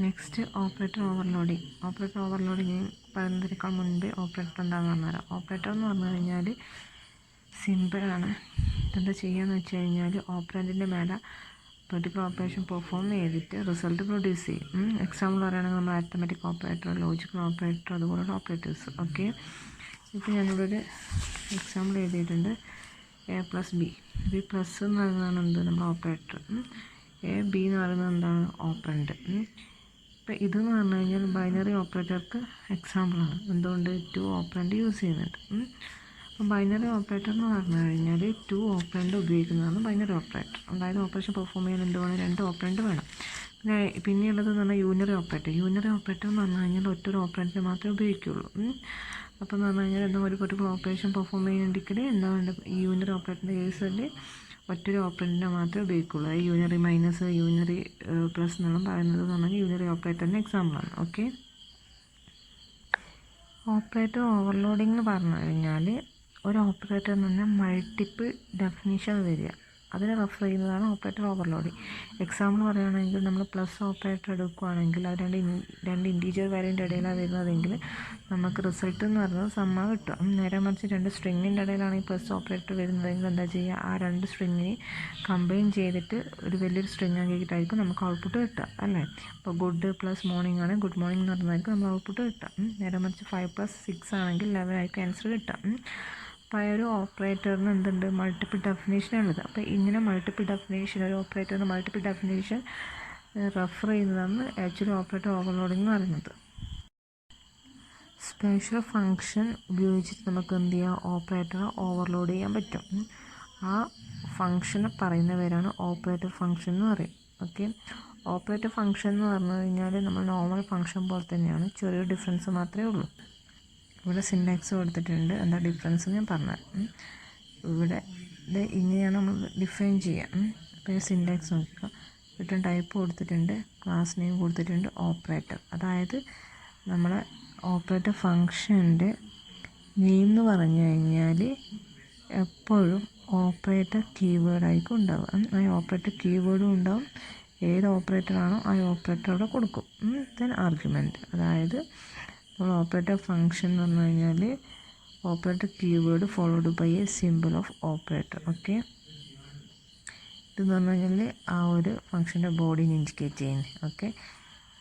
Next operator overloading. Operator overloading പറയുന്നതിനേക്കാൾ മുൻപേ operator എന്താണെന്ന് പറഞ്ഞുതരാം. ഓപ്പറേറ്റർ എന്ന് പറഞ്ഞു കഴിഞ്ഞാൽ സിമ്പിളാണ്. ഇതെന്താ ചെയ്യുകയെന്ന് വെച്ച് കഴിഞ്ഞാൽ ഓപ്പറേറ്ററിൻ്റെ മേലെ പെർട്ടിക്കുലർ ഓപ്പറേഷൻ പെർഫോം ചെയ്തിട്ട് റിസൾട്ട് പ്രൊഡ്യൂസ് ചെയ്യും. എക്സാമ്പിൾ പറയുകയാണെങ്കിൽ നമ്മൾ അരിത്തമെറ്റിക് ഓപ്പറേറ്റർ, ലോജിക്കൽ ഓപ്പറേറ്റർ, അതുപോലുള്ള ഓപ്പറേറ്റേഴ്സ്. ഓക്കെ, ഇപ്പോൾ ഞാനിവിടെ ഒരു എക്സാമ്പിൾ എഴുതിയിട്ടുണ്ട്. A+B. B+ എന്ന് പറയുന്നതാണ് എന്ത്, നമ്മൾ ഓപ്പറേറ്റർ. A, B എന്ന് പറയുന്നത് എന്താണ്, ഓപ്പറൻറ്റ്. ഇപ്പോൾ ഇതെന്ന് പറഞ്ഞു കഴിഞ്ഞാൽ ബൈനറി ഓപ്പറേറ്റർക്ക് എക്സാമ്പിളാണ്. എന്തുകൊണ്ട് 2 ഓപ്പറൻറ്റ് യൂസ് ചെയ്യുന്നുണ്ട്. അപ്പോൾ ബൈനറി ഓപ്പറേറ്റർ എന്ന് പറഞ്ഞു കഴിഞ്ഞാൽ 2 ഓപ്പറൻറ്റ് ഉപയോഗിക്കുന്നതാണ് ബൈനറി ഓപ്പറേറ്റർ. അതായത് ഓപ്പറേഷൻ പെർഫോം ചെയ്യാൻ എന്ത് വേണം, 2 ഓപ്പറൻറ്റ് വേണം. പിന്നെയുള്ളത് എന്ന് പറഞ്ഞാൽ യൂണിയറി ഓപ്പറേറ്റർ. യൂണിയറി ഓപ്പറേറ്റർ എന്ന് പറഞ്ഞു കഴിഞ്ഞാൽ ഒറ്റൊരു ഓപ്പറൻറ്റിനെ മാത്രമേ ഉപയോഗിക്കുകയുള്ളൂ. അപ്പോൾ എന്ന് പറഞ്ഞു കഴിഞ്ഞാൽ എന്താ, ഒരു പെർട്ടിക്കുലർ ഓപ്പറേഷൻ പെർഫോം ചെയ്യണമെങ്കിൽ എന്താ വേണ്ടത്, ഈ യൂണിയറി ഓപ്പറേറ്ററിൻ്റെ കേസിൽ ഒറ്റൊരു ഓപ്പറൻറ്റിനെ മാത്രമേ ഉപയോഗിക്കുള്ളൂ. യൂണിയറി മൈനസ്, യൂണിയറി പ്ലസ് എന്നെല്ലാം പറയുന്നത് എന്ന് പറഞ്ഞാൽ യൂണിയറി ഓപ്പറേറ്ററിൻ്റെ എക്സാമ്പിളാണ്. ഓക്കെ, ഓപ്പറേറ്റർ ഓവർലോഡിംഗ് എന്ന് പറഞ്ഞു കഴിഞ്ഞാൽ ഒരു ഓപ്പറേറ്ററിൽ നിന്ന് മൾട്ടിപ്പിൾ ഡെഫിനിഷൻ വരിക, അതിനെ റെഫർ ചെയ്യുന്നതാണ് ഓപ്പറേറ്റർ ഓവർലോഡിങ്. എക്സാമ്പിൾ പറയുകയാണെങ്കിൽ നമ്മൾ പ്ലസ് ഓപ്പറേറ്റർ എടുക്കുകയാണെങ്കിൽ അത് രണ്ട് ഇൻറ്റീജർ വാല്യൂൻ്റെ ഇടയിലാണ് വരുന്നതെങ്കിൽ നമുക്ക് റിസൾട്ട് എന്ന് പറയുന്നത് സമ്മ കിട്ടുക. നേരെ മറിച്ച് 2 സ്ട്രിങ്ങിൻ്റെ ഇടയിലാണെങ്കിൽ പ്ലസ് ഓപ്പറേറ്റർ വരുന്നതെങ്കിൽ എന്താ ചെയ്യുക, ആ 2 സ്ട്രിങ്ങിനെ കമ്പൈൻ ചെയ്തിട്ട് ഒരു വലിയൊരു സ്ട്രിങ് ആക്കിയിട്ടായിരിക്കും നമുക്ക് ഔട്ട്പുട്ട് കിട്ടുക, അല്ലേ? അപ്പോൾ ഗുഡ് പ്ലസ് മോർണിംഗ് ആണെങ്കിൽ ഗുഡ് മോർണിംഗ് എന്ന് പറഞ്ഞതായിരിക്കും നമ്മൾ ഔട്ട്പുട്ട് കിട്ടുക. നേരെ മറിച്ച് 5 + 6 ആണെങ്കിൽ 11 ആയിരിക്കും ആൻസർ കിട്ടുക. അപ്പോൾ ആ ഒരു ഓപ്പറേറ്ററിന് എന്തുണ്ട്, മൾട്ടിപ്പിൾ ഡെഫിനേഷനുള്ളത്. അപ്പോൾ ഇങ്ങനെ മൾട്ടിപ്പിൾ ഡെഫിനേഷൻ, ഒരു ഓപ്പറേറ്ററിന് മൾട്ടിപ്പിൾ ഡെഫിനേഷൻ റെഫർ ചെയ്യുന്നതാണ് ആക്ച്വലി ഓപ്പറേറ്റർ ഓവർലോഡിംഗ് എന്ന് പറയുന്നത്. സ്പെഷ്യൽ ഫങ്ഷൻ ഉപയോഗിച്ചിട്ട് നമുക്ക് എന്ത് ചെയ്യാം, ഓപ്പറേറ്ററെ ഓവർലോഡ് ചെയ്യാൻ പറ്റും. ആ ഫങ്ഷനെ പറയുന്ന പേരാണ് ഓപ്പറേറ്റർ ഫങ്ഷൻ എന്ന് പറയും. ഓക്കെ, ഓപ്പറേറ്റർ ഫങ്ഷൻ എന്ന് പറഞ്ഞു കഴിഞ്ഞാൽ നമ്മൾ നോർമൽ ഫങ്ഷൻ പോലെ തന്നെയാണ്, ചെറിയൊരു ഡിഫറൻസ് മാത്രമേ ഉള്ളൂ. ഇവിടെ സിൻടാക്സ് കൊടുത്തിട്ടുണ്ട്, എന്താ ഡിഫറൻസ് ഞാൻ പറഞ്ഞുതരാം. ഇവിടെ ഇത് ഇങ്ങനെയാണ് നമ്മൾ ഡിഫൈൻ ചെയ്യുക. അപ്പോൾ സിൻടാക്സ് നോക്കുക, റിട്ടേൺ ടൈപ്പ് കൊടുത്തിട്ടുണ്ട്, ക്ലാസ് നെയിം കൊടുത്തിട്ടുണ്ട്, ഓപ്പറേറ്റർ. അതായത് നമ്മളെ ഓപ്പറേറ്റർ ഫങ്ഷൻ്റെ നെയിം എന്ന് പറഞ്ഞു കഴിഞ്ഞാൽ എപ്പോഴും ഓപ്പറേറ്റർ കീവേഡായിരിക്കും ഉണ്ടാവുക. ആ ഓപ്പറേറ്റർ കീവേഡും ഉണ്ടാവും, ഏത് ഓപ്പറേറ്ററാണോ ആ ഓപ്പറേറ്റർ അവിടെ കൊടുക്കും. ദെൻ ആർഗ്യുമെൻറ്റ്, അതായത് നമ്മൾ ഓപ്പറേറ്റർ ഫങ്ഷൻ എന്ന് പറഞ്ഞു കഴിഞ്ഞാൽ operator keyword followed by a simple of operator. Okay, ഇതെന്ന് പറഞ്ഞു കഴിഞ്ഞാൽ ആ ഒരു ഫങ്ഷൻ്റെ ബോഡിനെ ഇൻഡിക്കേറ്റ് ചെയ്യുന്നത്. ഓക്കെ,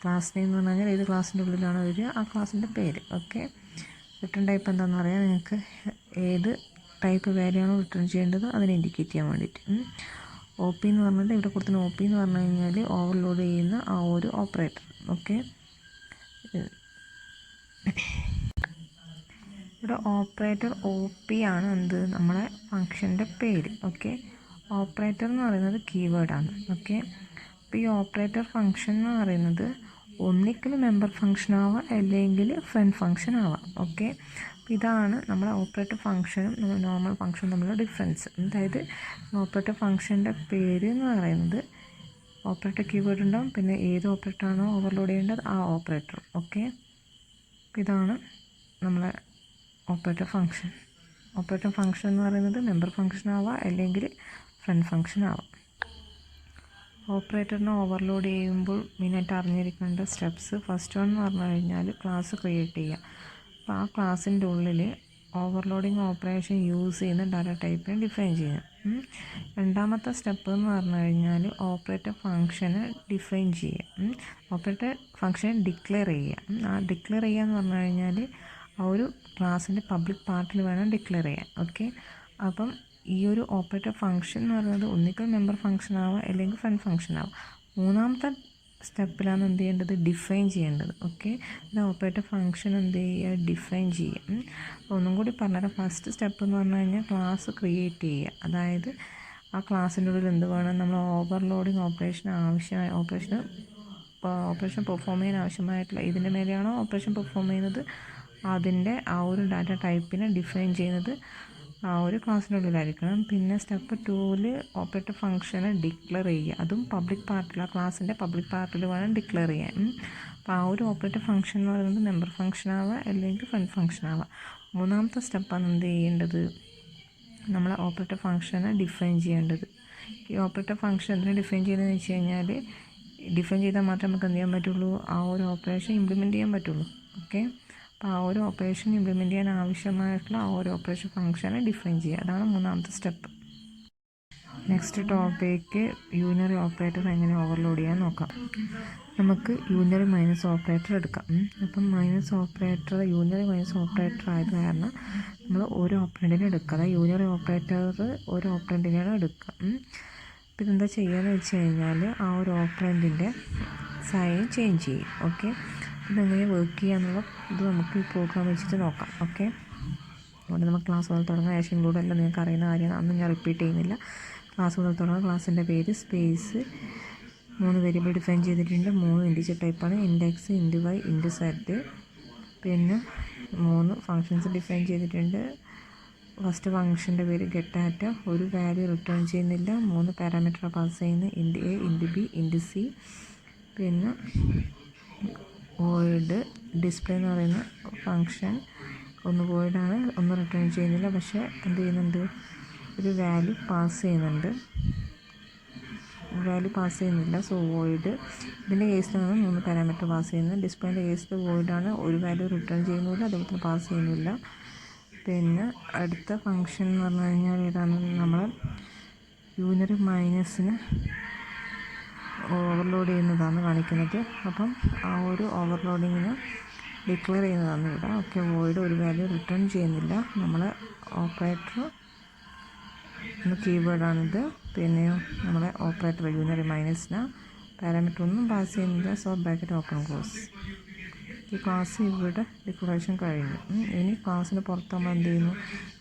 ക്ലാസ് നെയിം എന്ന് പറഞ്ഞു കഴിഞ്ഞാൽ ഏത് ക്ലാസ്സിൻ്റെ ഉള്ളിലാണ് വരിക, ആ ക്ലാസ്സിൻ്റെ പേര്. ഓക്കെ, റിട്ടേൺ ടൈപ്പ് എന്താണെന്ന് പറയാൻ നിങ്ങൾക്ക് ഏത് ടൈപ്പ് വാല്യൂയാണോ റിട്ടേൺ ചെയ്യേണ്ടത് അതിനെ ഇൻഡിക്കേറ്റ് ചെയ്യാൻ വേണ്ടിയിട്ട്. OP എന്ന് പറഞ്ഞിട്ട് ഇവിടെ കൊടുക്കുന്ന OP എന്ന് പറഞ്ഞു കഴിഞ്ഞാൽ ഓവർലോഡ് ചെയ്യുന്ന ആ ഒരു ഓപ്പറേറ്റർ. ഓക്കെ, ഇവിടെ ഓപ്പറേറ്റർ OP ആണ് എന്ത്, നമ്മളെ ഫങ്ഷൻ്റെ പേര്. ഓക്കെ, ഓപ്പറേറ്റർ എന്ന് പറയുന്നത് കീവേഡാണ്. ഓക്കെ, അപ്പോൾ ഈ ഓപ്പറേറ്റർ ഫങ്ഷൻ എന്ന് പറയുന്നത് ഒന്നിക്കൽ മെമ്പർ ഫങ്ഷൻ ആവാം, അല്ലെങ്കിൽ ഫ്രണ്ട് ഫങ്ഷൻ ആവാം. ഓക്കെ, അപ്പോൾ ഇതാണ് നമ്മളെ ഓപ്പറേറ്റർ ഫങ്ഷനും നോർമൽ ഫങ്ഷനും തമ്മിലുള്ള ഡിഫറൻസ്. അതായത് ഓപ്പറേറ്റർ ഫങ്ഷൻ്റെ പേര് എന്ന് പറയുന്നത് ഓപ്പറേറ്റർ കീവേഡ് ഉണ്ടാവും, പിന്നെ ഏത് ഓപ്പറേറ്ററാണോ ഓവർലോഡ് ചെയ്യേണ്ടത് ആ ഓപ്പറേറ്റർ. ഓക്കെ, അപ്പോൾ ഇതാണ് നമ്മളെ ഓപ്പറേറ്റർ ഫങ്ഷൻ. ഓപ്പറേറ്റർ ഫങ്ഷൻ എന്ന് പറയുന്നത് മെമ്പർ ഫങ്ഷൻ ആവാം, അല്ലെങ്കിൽ ഫ്രണ്ട് ഫങ്ഷൻ ആവാം. ഓപ്പറേറ്ററിനെ ഓവർലോഡ് ചെയ്യുമ്പോൾ മെയിനായിട്ട് അറിഞ്ഞിരിക്കേണ്ട സ്റ്റെപ്സ്, ഫസ്റ്റ് വൺ എന്ന് പറഞ്ഞു കഴിഞ്ഞാൽ ക്ലാസ് ക്രിയേറ്റ് ചെയ്യുക. അപ്പോൾ ആ ക്ലാസ്സിൻ്റെ ഉള്ളിൽ ഓവർലോഡിങ് ഓപ്പറേഷൻ യൂസ് ചെയ്യുന്ന ഡാറ്റ ടൈപ്പിനെ ഡിഫൈൻ ചെയ്യുക. രണ്ടാമത്തെ സ്റ്റെപ്പ് എന്ന് പറഞ്ഞു കഴിഞ്ഞാൽ ഓപ്പറേറ്റർ ഫങ്ഷനെ ഡിഫൈൻ ചെയ്യുക, ഓപ്പറേറ്റർ ഫങ്ഷനെ ഡിക്ലെയർ ചെയ്യുക. ആ ഡിക്ലെയർ ചെയ്യുക എന്ന് പറഞ്ഞു കഴിഞ്ഞാൽ ആ ഒരു ക്ലാസ്സിൻ്റെ പബ്ലിക് പാർട്ടിൽ വേണം ഡിക്ലെയർ ചെയ്യാൻ. ഓക്കെ, അപ്പം ഈ ഒരു ഓപ്പറേറ്റർ ഫങ്ഷൻ എന്ന് പറയുന്നത് ഒന്നിക്കൽ മെമ്പർ ഫങ്ഷൻ ആവാം, അല്ലെങ്കിൽ ഫ്രണ്ട് ഫങ്ഷൻ ആവാം. മൂന്നാമത്തെ സ്റ്റെപ്പിലാണ് എന്ത് ചെയ്യേണ്ടത്, ഡിഫൈൻ ചെയ്യേണ്ടത്. ഓക്കെ, ഇത് ഓപ്പറേറ്റർ ഫങ്ഷൻ എന്ത് ചെയ്യുക, ഡിഫൈൻ ചെയ്യുക. അപ്പോൾ ഒന്നും കൂടി പറഞ്ഞാൽ ഫസ്റ്റ് സ്റ്റെപ്പ് എന്ന് പറഞ്ഞു കഴിഞ്ഞാൽ ക്ലാസ് ക്രിയേറ്റ് ചെയ്യുക. അതായത് ആ ക്ലാസ്സിൻ്റെ ഉള്ളിൽ എന്ത് വേണം, നമ്മൾ ഓവർലോഡിങ് ഓപ്പറേഷൻ ആവശ്യമായ ഓപ്പറേഷൻ പെർഫോം ചെയ്യാൻ ആവശ്യമായിട്ടുള്ള ഇതിൻ്റെ മേലെയാണോ ഓപ്പറേഷൻ പെർഫോം ചെയ്യുന്നത് അതിൻ്റെ ആ ഒരു ഡാറ്റ ടൈപ്പിനെ ഡിഫൈൻ ചെയ്യുന്നത് ആ ഒരു ക്ലാസ്സിൻ്റെ ഉള്ളിലായിരിക്കണം. പിന്നെ സ്റ്റെപ്പ് 2 ഓപ്പറേറ്റർ ഫങ്ഷനെ ഡിക്ലെയർ ചെയ്യുക, അതും പബ്ലിക് പാർട്ടിൽ, ആ ക്ലാസ്സിൻ്റെ പബ്ലിക് പാർട്ടിൽ വേണം ഡിക്ലെയർ ചെയ്യാൻ. അപ്പോൾ ആ ഒരു ഓപ്പറേറ്റർ ഫങ്ഷൻ എന്ന് പറയുന്നത് മെമ്പർ ഫങ്ഷൻ ആവാം, അല്ലെങ്കിൽ ഫ്രണ്ട് ഫങ്ഷൻ ആവാം. മൂന്നാമത്തെ സ്റ്റെപ്പാണ് എന്ത് ചെയ്യേണ്ടത്, നമ്മൾ ഓപ്പറേറ്റർ ഫങ്ഷനെ ഡിഫൈൻ ചെയ്യേണ്ടത്. ഈ ഓപ്പറേറ്റർ ഫങ്ഷൻ എന്തിനെ ഡിഫൈൻ ചെയ്യുന്നതെന്ന് വെച്ച് കഴിഞ്ഞാൽ ഡിഫൈൻ ചെയ്താൽ മാത്രമേ നമുക്ക് എന്ത് ചെയ്യാൻ പറ്റുള്ളൂ, ആ ഒരു ഓപ്പറേഷൻ ഇംപ്ലിമെൻറ്റ് ചെയ്യാൻ പറ്റുള്ളൂ. ഓക്കെ, അപ്പോൾ ആ ഒരു ഓപ്പറേഷൻ ഇംപ്ലിമെൻറ്റ് ചെയ്യാൻ ആവശ്യമായിട്ടുള്ള ആ ഒരു ഓപ്പറേഷൻ ഫംഗ്ഷനെ ഡിഫൈൻ ചെയ്യുക. അതാണ് മൂന്നാമത്തെ സ്റ്റെപ്പ്. നെക്സ്റ്റ് ടോപ്പിക്ക് യൂണിയറി ഓപ്പറേറ്റർ എങ്ങനെ ഓവർലോഡ് ചെയ്യാൻ നോക്കാം. നമുക്ക് യൂണിയറി മൈനസ് ഓപ്പറേറ്റർ എടുക്കാം. അപ്പം യൂണിയറി മൈനസ് ഓപ്പറേറ്റർ ആയത് കാരണം നമ്മൾ ഒരു ഓപ്പറേൻറ്റിനെ എടുക്കുക. അതായത് യൂണിയറി ഓപ്പറേറ്റർ ഒരു ഓപ്പറേൻറ്റിനെയാണ് എടുക്കുക. അപ്പോൾ ഇതെന്താ ചെയ്യുകയെന്ന് വെച്ച് കഴിഞ്ഞാൽ ആ ഒരു ഓപ്പറൻറ്റിൻ്റെ സൈൻ ചേഞ്ച് ചെയ്യും. ഓക്കെ, ഇതെങ്ങനെ വർക്ക് ചെയ്യാന്നുള്ള ഇത് നമുക്ക് ഈ പ്രോഗ്രാം വെച്ചിട്ട് നോക്കാം. ഓക്കെ, അതുകൊണ്ട് നമുക്ക് ക്ലാസ് മുതൽ തുടങ്ങാം. ഏഷ്യൻ ഇൻക്ലൂഡ് എല്ലാം നിങ്ങൾക്ക് അറിയുന്ന കാര്യമാണ്, അതൊന്നും ഞാൻ റിപ്പീറ്റ് ചെയ്യുന്നില്ല. ക്ലാസ് മുതൽ തുടങ്ങാം. ക്ലാസ്സിൻ്റെ പേര് സ്പേസ് 3 വേരിയബിൾ ഡിഫൈൻ ചെയ്തിട്ടുണ്ട്. 3 ഇൻറ്റിജർ ടൈപ്പാണ്, int x, int y, int z. പിന്നെ 3 ഫങ്ഷൻസ് ഡിഫൈൻ ചെയ്തിട്ടുണ്ട്. ഫസ്റ്റ് ഫംഗ്ഷൻ്റെ പേര് ഗെറ്റ് ഡാറ്റ, ഒരു വാല്യൂ റിട്ടേൺ ചെയ്യുന്നില്ല. 3 പാരാമീറ്റർ പാസ് ചെയ്യുന്നത്, int a, int b, int c. പിന്നെ വോയിഡ് ഡിസ്പ്ലേ എന്ന് പറയുന്ന ഫങ്ഷൻ ഒന്ന് വോയിഡാണ്, ഒന്നും റിട്ടേൺ ചെയ്യുന്നില്ല. പക്ഷേ എന്ത് ചെയ്യുന്നുണ്ട്, ഒരു വാല്യൂ പാസ് ചെയ്യുന്നില്ല. So void. ഇതിൻ്റെ കേസിലാണ് 3 പാരാമീറ്റർ പാസ് ചെയ്യുന്നത്. ഡിസ്പ്ലേൻ്റെ കേസിൽ വോയിഡാണ്, ഒരു വാല്യൂ റിട്ടേൺ ചെയ്യുന്നില്ല, അതുപോലെ തന്നെ പാസ് ചെയ്യുന്നില്ല. പിന്നെ അടുത്ത ഫംഗ്ഷൻ എന്ന് പറഞ്ഞു കഴിഞ്ഞാൽ ഏതാണ്, നമ്മൾ യൂണിയറി മൈനസിന് ഓവർലോഡ് ചെയ്യുന്നതാണ് കാണിക്കുന്നത്. അപ്പം ആ ഒരു ഓവർലോഡിങ്ങിന് ഡിക്ലെയർ ചെയ്യുന്നതാണ് ഇവിടെ. ഓക്കെ, വോയിഡ് ഒരു വാല്യൂ റിട്ടേൺ ചെയ്യുന്നില്ല. നമ്മളെ ഓപ്പറേറ്റർ കീവേഡാണിത്. പിന്നെയോ നമ്മളെ ഓപ്പറേറ്റർ യൂണിയറി മൈനസിന് പാരാമീറ്റർ ഒന്നും പാസ് ചെയ്യുന്നില്ല. So bracket open close. ഈ ക്ലാസ് ഇവിടെ ഡിക്ലറേഷൻ കഴിഞ്ഞു. ഇനി ക്ലാസ്സിന് പുറത്ത് നമ്മൾ എന്ത് ചെയ്യുന്നു,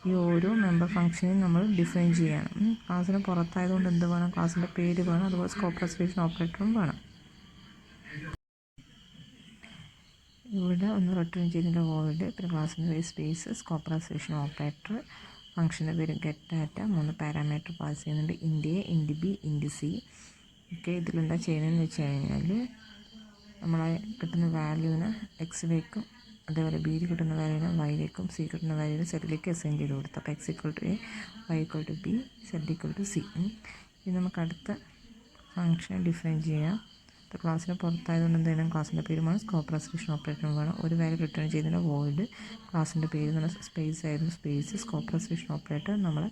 ഈ ഓരോ മെമ്പർ ഫംഗ്ഷനെയും നമ്മൾ ഡിഫൈൻ ചെയ്യണം. ക്ലാസ്സിന് പുറത്തായതുകൊണ്ട് എന്ത് വേണം, ക്ലാസ്സിൻ്റെ പേര് വേണം, അതുപോലെ സ്കോപ്പ് റെസൊല്യൂഷൻ ഓപ്പറേറ്ററും വേണം. ഇവിടെ ഒന്ന് റിട്ടേൺ ചെയ്യുന്നില്ല വോയിഡ്. പിന്നെ ക്ലാസ്സിൻ്റെ പേര് സ്പേസ് സ്കോപ്പ് റെസൊല്യൂഷൻ ഓപ്പറേറ്റർ. ഫംഗ്ഷൻ്റെ പേര് ഗെറ്റ് ഡാറ്റ, 3 പാരാമീറ്റർ പാസ് ചെയ്യുന്നുണ്ട്, into a, int b, int C. Okay, ഇതിലെന്താ ചെയ്യുന്നതെന്ന് വെച്ച് കഴിഞ്ഞാൽ നമ്മളെ കിട്ടുന്ന വാല്യൂവിന് എക്സിലേക്കും അതേപോലെ ബിയിൽ കിട്ടുന്ന വാല്യൂവിന് വൈയിലേക്കും സി കിട്ടുന്ന വാല്യൂവിന് സെറ്റിലേക്ക് അസൈൻ ചെയ്ത് കൊടുത്തു. അപ്പോൾ x equal to a, y equal to b, z equal to c. ഇനി നമുക്ക് അടുത്ത ഫംഗ്ഷൻ ഡിഫൈൻ ചെയ്യാം. അപ്പോൾ ക്ലാസ്സിന് പുറത്തായതുകൊണ്ട് എന്തെങ്കിലും ക്ലാസ്സിൻ്റെ പേര് വേണം, സ്കോപ്പ് റെസൊല്യൂഷൻ ഓപ്പറേറ്ററും വേണം. ഒരു വാല്യൂ റിട്ടേൺ ചെയ്യുന്നതിന് വോയിഡ്, ക്ലാസ്സിൻ്റെ പേര് എന്ന് പറഞ്ഞാൽ സ്പേസ് ആയിരുന്നു, സ്പേസ് സ്കോപ്പ് റെസൊല്യൂഷൻ ഓപ്പറേറ്റർ. നമ്മളെ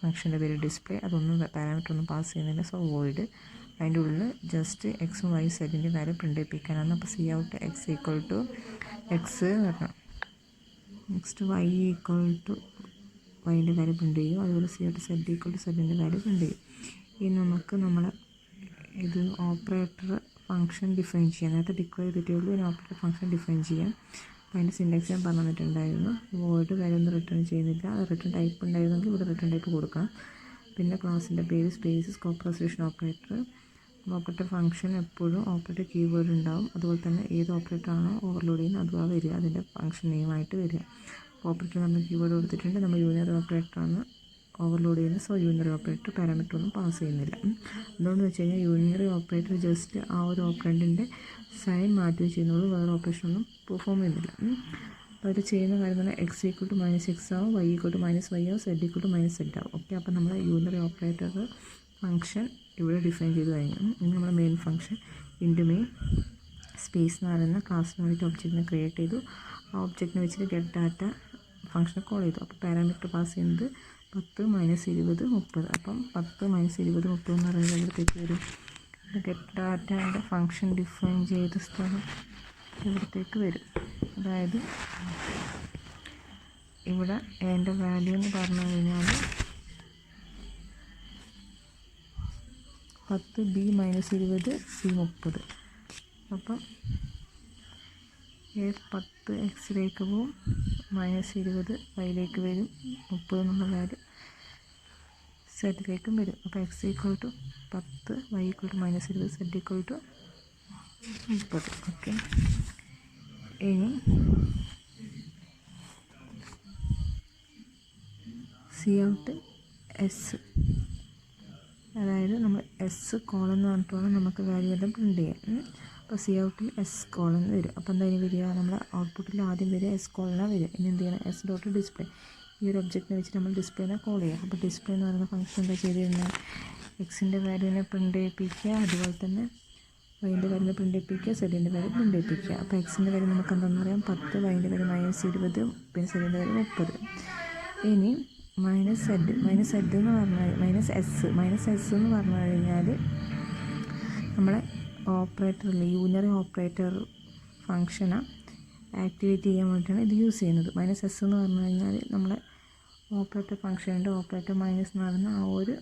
ഫംഗ്ഷൻ്റെ പേര് ഡിസ്പ്ലേ, അതൊന്നും പാരാമീറ്റർ ഒന്നും പാസ് ചെയ്യുന്നില്ല. So void. അതിൻ്റെ ഉള്ളിൽ ജസ്റ്റ് എക്സും വൈ സെറ്റിൻ്റെ വാല്യൂ പ്രിൻ്റ് ചെയ്യിപ്പിക്കാനാണ്. അപ്പോൾ cout x equal to x വരണം. നെക്സ്റ്റ് വൈ ഈക്വൽ ടു വൈൻ്റെ വാല്യൂ പ്രിൻ്റ് ചെയ്യും. അതുപോലെ cout set equal to സെറ്റിൻ്റെ വാല്യൂ പ്രിൻ്റ് ചെയ്യും. ഇനി നമുക്ക് നമ്മളെ ഇത് ഓപ്പറേറ്റർ ഫംഗ്ഷൻ ഡിഫൈൻ ചെയ്യാം. നേരത്തെ ഡിക്ലെയർ ചെയ്തിട്ടേ ഉള്ളൂ. ഇനി ഓപ്പറേറ്റർ ഫംഗ്ഷൻ ഡിഫൈൻ ചെയ്യാം. അപ്പോൾ അതിൻ്റെ സിൻടാക്സ് ഞാൻ പറഞ്ഞു തന്നിട്ടുണ്ടായിരുന്നു. വോയിഡ് വാല്യൂ ഒന്നും റിട്ടേൺ ചെയ്യുന്നില്ല. അത് റിട്ടേൺ ടൈപ്പ് ഉണ്ടായിരുന്നെങ്കിൽ ഇവിടെ റിട്ടേൺ ടൈപ്പ് കൊടുക്കണം. പിന്നെ ക്ലാസ്സിൻ്റെ പേര് space scope resolution operator. Operator function എപ്പോഴും ഓപ്പറേറ്റർ കീവേഡ് ഉണ്ടാവും. അതുപോലെ തന്നെ ഏത് ഓപ്പറേറ്റർ ആണോ ഓവർലോഡ് ചെയ്യുന്നത് അതുമാണ് വരിക, അതിൻ്റെ ഫംഗ്ഷൻ നെയിമായിട്ട് വരിക. ഓപ്പറേറ്റർ നമ്മൾ കീവേഡ് കൊടുത്തിട്ടുണ്ട്. നമ്മൾ യൂണിയറി ഓപ്പറേറ്ററാണ് ഓവർലോഡ് ചെയ്യുന്നത്. സോ യൂണിയറി ഓപ്പറേറ്റർ പാരാമീറ്റർ ഒന്നും പാസ് ചെയ്യുന്നില്ല. അതുകൊണ്ട് വെച്ച് കഴിഞ്ഞാൽ യൂണിയറി ഓപ്പറേറ്റർ ജസ്റ്റ് ആ ഒരു ഓപ്പറേറ്ററിൻ്റെ സൈൻ മാറ്റുകയും ചെയ്യുന്നുള്ളൂ, വേറെ ഓപ്പറേഷൻ ഒന്നും പെർഫോം ചെയ്യുന്നില്ല. അപ്പോൾ അത് ചെയ്യുന്ന കാര്യം തന്നെ x equal to minus x ആവും, y equal to minus y ആവും, z equal to minus z ആവും. ഓക്കെ, അപ്പോൾ നമ്മൾ യൂണിയറി ഓപ്പറേറ്റർ ഫംഗ്ഷൻ ഇവിടെ ഡിഫൈൻ ചെയ്ത് കഴിഞ്ഞു. ഇനി നമ്മൾ main function int main space എന്ന് പറയുന്ന ക്ലാസ്സിന് വേണ്ടിയിട്ട് ഒബ്ജക്റ്റിനെ ക്രിയേറ്റ് ചെയ്തു. ആ ഒബ്ജക്റ്റിനെ വെച്ചിട്ട് ഗെറ്റ് ഡാറ്റ ഫംഗ്ഷനെ കോൾ ചെയ്തു. അപ്പോൾ പാരാമീറ്റർ പാസ് ചെയ്യുന്നത് 10 മൈനസ് 20 30. അപ്പം 10 മൈനസ് 20 30 എന്ന് പറയുന്നത് ഇവിടത്തേക്ക് വരും. ഗെറ്റ് ഡാറ്റയുടെ ഫംഗ്ഷൻ ഡിഫൈൻ ചെയ്ത സ്ഥലം ഇവിടത്തേക്ക് വരും. അതായത് ഇവിടെ എൻ്റെ വാല്യൂ എന്ന് പറഞ്ഞു കഴിഞ്ഞാൽ 10 ബി മൈനസ് 20 സി 30. അപ്പം 10 എക്സിലേക്ക് പോവും, മൈനസ് 20 വൈയിലേക്ക് വരും, 30 എന്നുള്ള വാല്യൂ സെറ്റിലേക്കും വരും. അപ്പോൾ x equal to 10, y equal to minus 20, z equal to 30. Okay, ഇനി സി ഔട്ട് എസ്, അതായത് നമ്മൾ എസ് കോളൻ എന്ന് പറഞ്ഞിട്ടാണ് നമുക്ക് വാല്യൂ എല്ലാം പ്രിൻ്റ് ചെയ്യാം. അപ്പോൾ സി ഔട്ടിൽ എസ് കോളൻ വരും. അപ്പോൾ എന്താ ഇനി വരിക, നമ്മുടെ ഔട്ട്പുട്ടിൽ ആദ്യം വരിക എസ് കോളനാണ് വരിക. ഇനി എന്ത് ചെയ്യണം, എസ് ഡോട്ട് ഡിസ്പ്ലേ, ഈ ഒരു ഒബ്ജക്റ്റിനെ വെച്ചിട്ട് നമ്മൾ ഡിസ്പ്ലേനെ കോൾ ചെയ്യാം. അപ്പോൾ ഡിസ്പ്ലേ എന്ന് പറയുന്ന ഫംഗ്ഷൻ എന്താ ചെയ്തിരുന്നത്, എക്സിൻ്റെ വാല്യൂവിനെ പ്രിൻ്റ് ചെയ്യിപ്പിക്കുക, അതുപോലെ തന്നെ വൈൻ്റെ വാല്യൂ പ്രിൻ്റ് ചെയ്യിപ്പിക്കുക, സെഡിൻ്റെ വാല്യൂ പ്രിൻ്റ് ചെയ്യിപ്പിക്കുക. അപ്പോൾ എക്സിൻ്റെ വാല്യൂ നമുക്ക് എന്താണെന്ന് പറയാം 10, വൈൻ്റെ വാല്യൂ -20, പിന്നെ സെഡിൻ്റെ വാല്യൂ 30. ഇനി -z എന്ന് പറഞ്ഞാൽ -s എന്ന് പറഞ്ഞു കഴിഞ്ഞാൽ നമ്മളെ ഓപ്പറേറ്ററിൽ യൂണറി ഓപ്പറേറ്റർ ഫങ്ഷനെ ആക്ടിവേറ്റ് ചെയ്യാൻ വേണ്ടിയിട്ടാണ് ഇത് യൂസ് ചെയ്യുന്നത്. -s എന്ന് പറഞ്ഞു കഴിഞ്ഞാൽ നമ്മളെ ഓപ്പറേറ്റർ ഫങ്ഷനുണ്ട്, ഓപ്പറേറ്റർ മൈനസ് എന്ന് പറഞ്ഞാൽ ആ ഒരു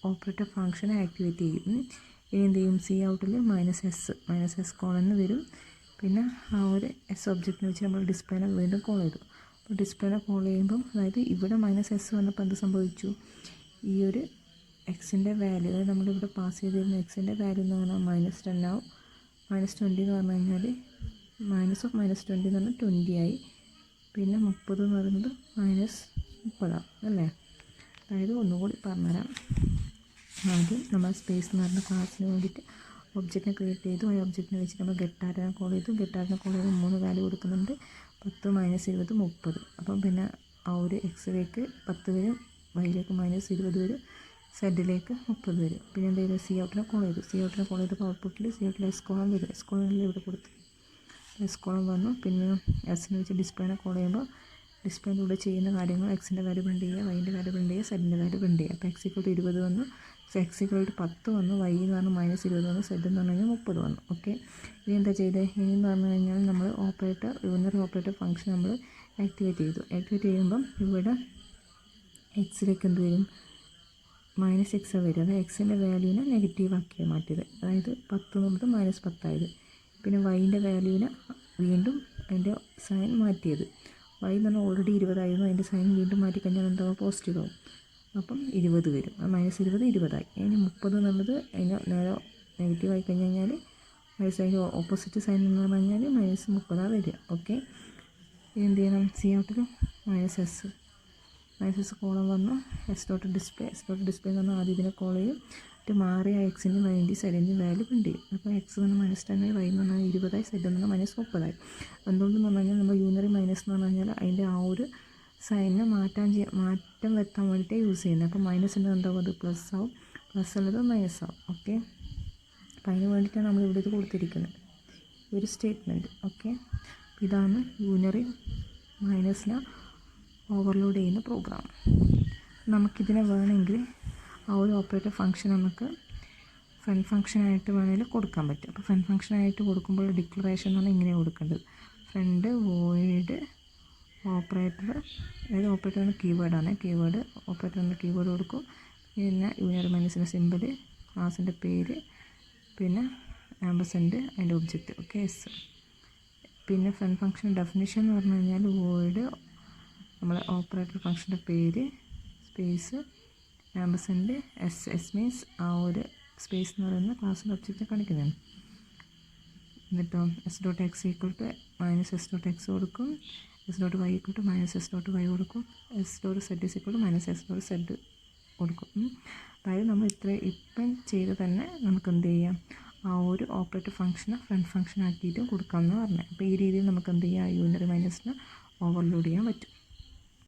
ഓപ്പറേറ്റർ ഫങ്ഷനെ ആക്ടിവേറ്റ് ചെയ്യും. ഇനി എന്ത് ചെയ്യും, സി ഔട്ടിൽ -s കോളെന്ന് വരും. പിന്നെ ആ ഒരു എസ് ഒബ്ജക്റ്റിനെ വെച്ച് നമ്മൾ ഡിസ്പ്ലേനെ വീണ്ടും കോൾ ചെയ്തു. അപ്പോൾ ഡിസ്പ്ലേനെ കോൾ ചെയ്യുമ്പം അതായത് ഇവിടെ -s വന്നപ്പോൾ എന്ത് സംഭവിച്ചു, ഈ ഒരു എക്സിൻ്റെ വാല്യൂ അതായത് നമ്മളിവിടെ പാസ് ചെയ്തിരുന്ന എക്സിൻ്റെ വാല്യൂ എന്ന് പറഞ്ഞാൽ -10 ആവും. -20 എന്ന് പറഞ്ഞു കഴിഞ്ഞാൽ -20 എന്ന് പറഞ്ഞാൽ 20 ആയി. പിന്നെ 30 എന്ന് പറയുന്നത് -30 അല്ലേ. അതായത് ഒന്നുകൂടി പറഞ്ഞുതരാം. ആദ്യം നമ്മൾ സ്പേസ് എന്ന് പറഞ്ഞ ക്ലാസ്സിന് വേണ്ടിയിട്ട് ഒബ്ജക്റ്റിനെ ക്രിയേറ്റ് ചെയ്തു. ആ ഒബ്ജക്റ്റിനെ വെച്ച് നമ്മൾ ഗെറ്റാറിനെ കോൾ ചെയ്തു. ഗെറ്റാറിനെ കോൾ ചെയ്ത് 3 വാല്യൂ കൊടുക്കുന്നുണ്ട്, 10 -20 30. അപ്പം പിന്നെ ആ ഒരു എക്സിലേക്ക് 10 വരും, വൈയിലേക്ക് -20 വരും, സെഡിലേക്ക് 30 വരും. പിന്നെ എന്ത് ചെയ്തു, സി ഔട്ടിനെ കോൾ ചെയ്തു. സി ഔട്ടിനെ കോൾ ചെയ്തപ്പോൾ ഔട്ട്പുട്ടിൽ സി ഔട്ടിൽ എസ് കോളം വരും. എസ് കോളനിൽ ഇവിടെ കൊടുത്തു, എസ് കോളം വന്നു. പിന്നെ എസിനെ വെച്ച് ഡിസ്പ്ലേനെ കോൾ ചെയ്യുമ്പോൾ ഡിസ്പ്ലേൻ്റെ കൂടെ ചെയ്യുന്ന കാര്യങ്ങൾ എക്സിൻ്റെ വാല്യൂ പ്രിൻ്റ് ചെയ്യുക, വൈൻ്റെ വാല്യൂ പ്രിൻ്റ് ചെയ്യുക, സെഡിൻ്റെ വാല്യൂ പ്രിൻ്റ് ചെയ്യുക. അപ്പോൾ x = 20 വന്നു, x = 10 വന്നു, y എന്ന് പറഞ്ഞാൽ -20 വന്നു, സെഡ് എന്ന് പറഞ്ഞു കഴിഞ്ഞാൽ 30 വന്നു. ഓക്കെ, ഇനി എന്താ ചെയ്തത്, ഇനി എന്ന് പറഞ്ഞു കഴിഞ്ഞാൽ നമ്മൾ യൂണറി ഓപ്പറേറ്റർ ഫംഗ്ഷൻ നമ്മൾ ആക്ടിവേറ്റ് ചെയ്തു. ആക്ടിവേറ്റ് ചെയ്യുമ്പം ഇവിടെ എക്സിലേക്ക് എന്ത് വരും, -x വരും. അതായത് എക്സിൻ്റെ വാല്യൂവിനെ നെഗറ്റീവ് ആക്കിയാണ് മാറ്റിയത്. അതായത് 10 എന്നുള്ളത് -10 ആയത്. പിന്നെ വൈൻ്റെ വാല്യൂവിനെ വീണ്ടും അതിൻ്റെ സൈൻ മാറ്റിയത്. y എന്ന് പറഞ്ഞാൽ ഓൾറെഡി 20 ആയിരുന്നു, അതിൻ്റെ സൈൻ വീണ്ടും മാറ്റിക്കഴിഞ്ഞാൽ എന്താവും, പോസിറ്റീവ് ആവും. അപ്പം 20 വരും. -20 20 ആയി. ഇനി 30 എന്നുള്ളത് അതിന് നേരെ നെഗറ്റീവ് ആയി കഴിഞ്ഞ് കഴിഞ്ഞാൽ അതിൻ്റെ ഓപ്പോസിറ്റ് സൈൻ എന്ന് പറഞ്ഞു കഴിഞ്ഞാൽ -30 വരിക. ഓക്കെ, എന്ത് ചെയ്യണം, സി ഔട്ടിൽ -s കോളം വന്നു, s.display എന്ന് പറഞ്ഞാൽ ആദ്യം ഇതിനെ കോൾ ചെയ്യും, എന്നിട്ട് മാറിയ എക്സിൻ്റെ വൈൻ്റെ സെഡിൻ്റെ വാല്യൂ പ്രിൻ്റ് ചെയ്യും. അപ്പോൾ എക്സ് എന്ന് പറഞ്ഞാൽ -10 ആയി, വൈ എന്ന് പറഞ്ഞാൽ 20 ആയി, സെഡ് എന്ന് പറഞ്ഞാൽ -30 ആയി. എന്തുകൊണ്ടെന്ന് പറഞ്ഞു കഴിഞ്ഞാൽ നമ്മൾ യൂണറി മൈനസ് എന്ന് പറഞ്ഞു കഴിഞ്ഞാൽ അതിൻ്റെ ആ ഒരു സൈനിനെ മാറ്റം വരുത്താൻ വേണ്ടിയിട്ട് യൂസ് ചെയ്യുന്നത്. അപ്പോൾ മൈനസിൻ്റെ എന്താവും, അത് പ്ലസ് ആവും, പ്ലസ് ഉള്ളത് മൈനസ് ആവും. ഓക്കെ, അപ്പോൾ അതിന് വേണ്ടിയിട്ടാണ് നമ്മൾ ഇവിടെ ഇത് കൊടുത്തിരിക്കുന്നത്, ഒരു സ്റ്റേറ്റ്മെൻറ്റ്. ഓക്കെ, ഇതാണ് യൂണറി മൈനസിനെ ഓവർലോഡ് ചെയ്യുന്ന പ്രോഗ്രാം. നമുക്കിതിനെ വേണമെങ്കിൽ ആ ഒരു ഓപ്പറേറ്റർ ഫംഗ്ഷൻ നമുക്ക് ഫ്രണ്ട് ഫംഗ്ഷനായിട്ട് വേണമെങ്കിൽ കൊടുക്കാൻ പറ്റും. അപ്പോൾ ഫ്രണ്ട് ഫംഗ്ഷനായിട്ട് കൊടുക്കുമ്പോൾ ഡിക്ലറേഷൻ എന്ന് പറഞ്ഞാൽ ഇങ്ങനെ കൊടുക്കേണ്ടത്, ഫ്രണ്ട് വോയിഡ് ഓപ്പറേറ്റർ, അതായത് ഓപ്പറേറ്റർ എന്ന കീവേഡാണ്, ഓപ്പറേറ്റർ എന്ന കീവേഡ് കൊടുക്കും. പിന്നെ യൂണറി മൈനസിൻ്റെ സിമ്പിൾ, ക്ലാസിൻ്റെ പേര്, പിന്നെ ആംബസെൻ്റ് അതിൻ്റെ ഒബ്ജക്റ്റ്. Okay, S. പിന്നെ ഫ്രണ്ട് ഫംഗ്ഷൻ ഡെഫിനിഷൻ എന്ന് പറഞ്ഞു കഴിഞ്ഞാൽ വോയിഡ് നമ്മളെ ഓപ്പറേറ്റർ ഫംഗ്ഷൻ്റെ പേര്, സ്പേസ്, ആംബസെൻ്റ്, എസ് മീൻസ് ആ ഒരു സ്പേസ് എന്ന് പറയുന്ന ക്ലാസ്സിൻ്റെ ഒബ്ജക്റ്റ് കാണിക്കുന്നതാണ്. എന്നിട്ടോ s.x = -s.x കൊടുക്കും, s.y = -s.y കൊടുക്കും, s.z = -s.z കൊടുക്കും. അതായത് നമ്മൾ ഇപ്പം ചെയ്ത് തന്നെ നമുക്ക് എന്ത് ചെയ്യാം, ആ ഒരു ഓപ്പറേറ്റർ ഫംഗ്ഷനെ ഫ്രണ്ട് ഫംഗ്ഷൻ ആക്കിയിട്ട് കൊടുക്കാമെന്ന് പറഞ്ഞത്. അപ്പോൾ ഈ രീതിയിൽ നമുക്ക് എന്ത് ചെയ്യാം, യൂണറി മൈനസിനെ ഓവർലോഡ് ചെയ്യാൻ പറ്റും.